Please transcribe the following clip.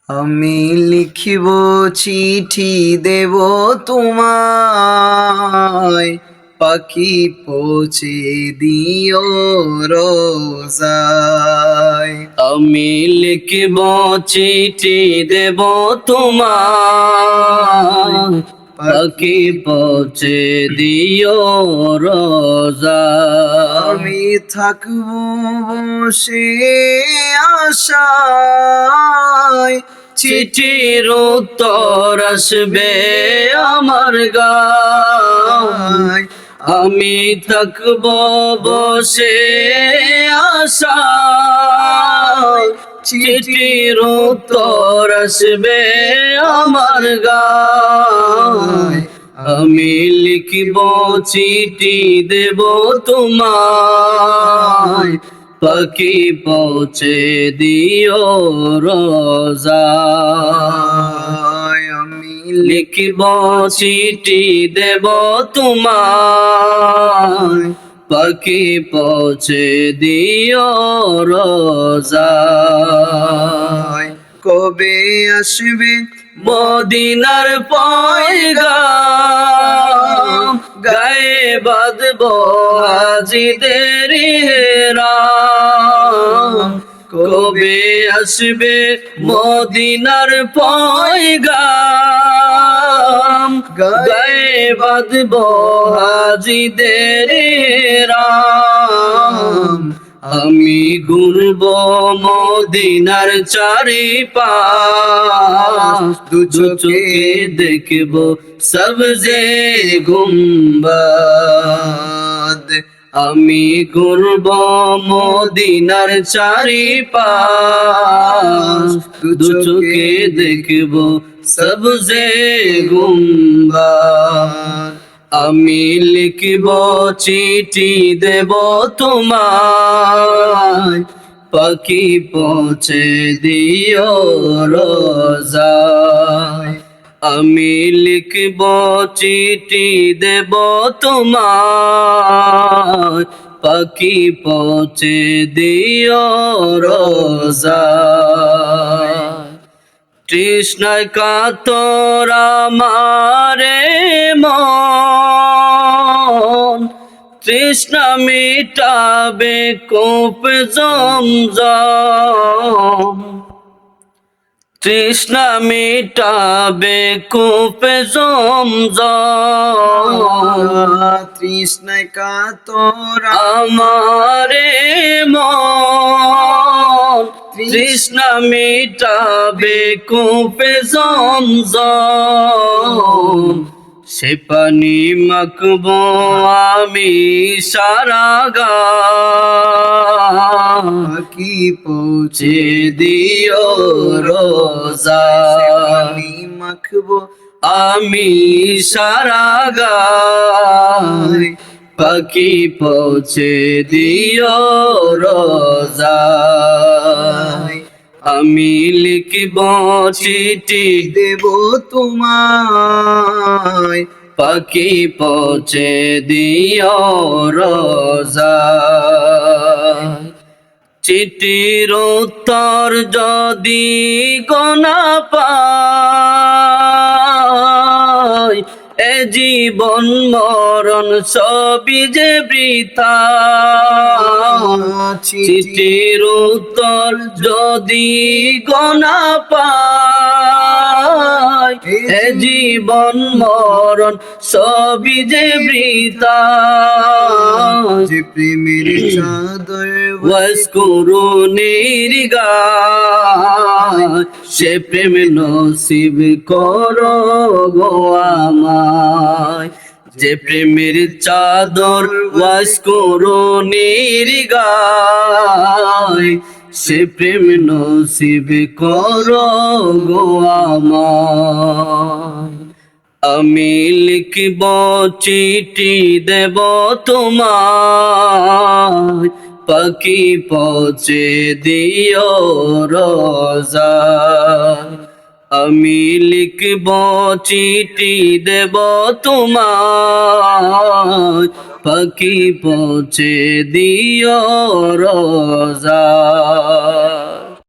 আমি লিখিব চিঠি দেব তোমায়, পাখি পৌঁছে দিও রোজায়। আমি লিখিব চিঠি দেব তোমায়, পাখি পৌঁছে দিও রোজায়। আমি থাকব বসে আশায়, চিঠির উত্তর আসবে আমার গায়। আমি থাকব বসে আশায়, চিঠির উত্তর আসবে আমার গায়। আমি লিখিব চিঠি দেব তোমায়, পাখি পৌঁছে দিও রোজায়। আমি লিখিব চিঠি দেব তোমায়, পাখি পৌঁছে দিও রোজায়। কবে আসবে মদিনার পয়গাম, গায়ে বাঁধব হাজিদের হেরাম। কবে আসবে মদিনার পয়গাম, গায়ে বাঁধব হাজিদের হেরাম। আমি ঘুরব মদিনার চারিপাশ, দু চোখে দেখব সবজে গুম্বাদ। আমি ঘুরব মদিনার চারিপাশ, দু চোখে দেখব সবজে গুম্বাদ। আমি লিখিব চিঠি দেব তোমায়, পাখি পৌঁছে দিও রোজায়। আমি লিখিব চিঠি দেব তোমায়, পাখি পৌঁছে দিও রোজায়। তৃষ্ণায় কাতর আমারে মন, তৃষ্ণা মিটাবে কূপ জমজম। তৃষ্ণা মিটাবে কূপ জমজম। তৃষ্ণায় কাতর আমারে মন, তৃষ্ণা মিটাবে কূপে জমজম। সে পানি মাখব আমি সারা গায়, পাখি পৌঁছে যে দিও রোজায়। মাখব আমি সারা গায়, পাখি পৌঁছে দিও রোজায়। আমি লিখিব চিঠি দেব তোমায়, পাখি পৌঁছে দিও রোজায়। চিঠির উত্তর যদি গোনা পাই, এ জীবন মরণ সবই যে বৃথা। চিঠির উত্তর যদি গোনা পাই, এ জীবন মরণ সবই যে বৃথা। যে প্রেমের চাদর ওয়াজকুরুনির গায়, সে প্রেম নসিব করো গো আমায়। যে প্রেমের চাদর ওয়াজকুরুনির গায়, সে প্রেম নসিব করো গো আমায়। আমি লিখিব চিঠি দেব তোমায়, পাখি পৌঁছে দিও রোজায়। আমি লিখিব চিঠি দেব তোমায়, পাখি পৌঁছে দিও রোজায়।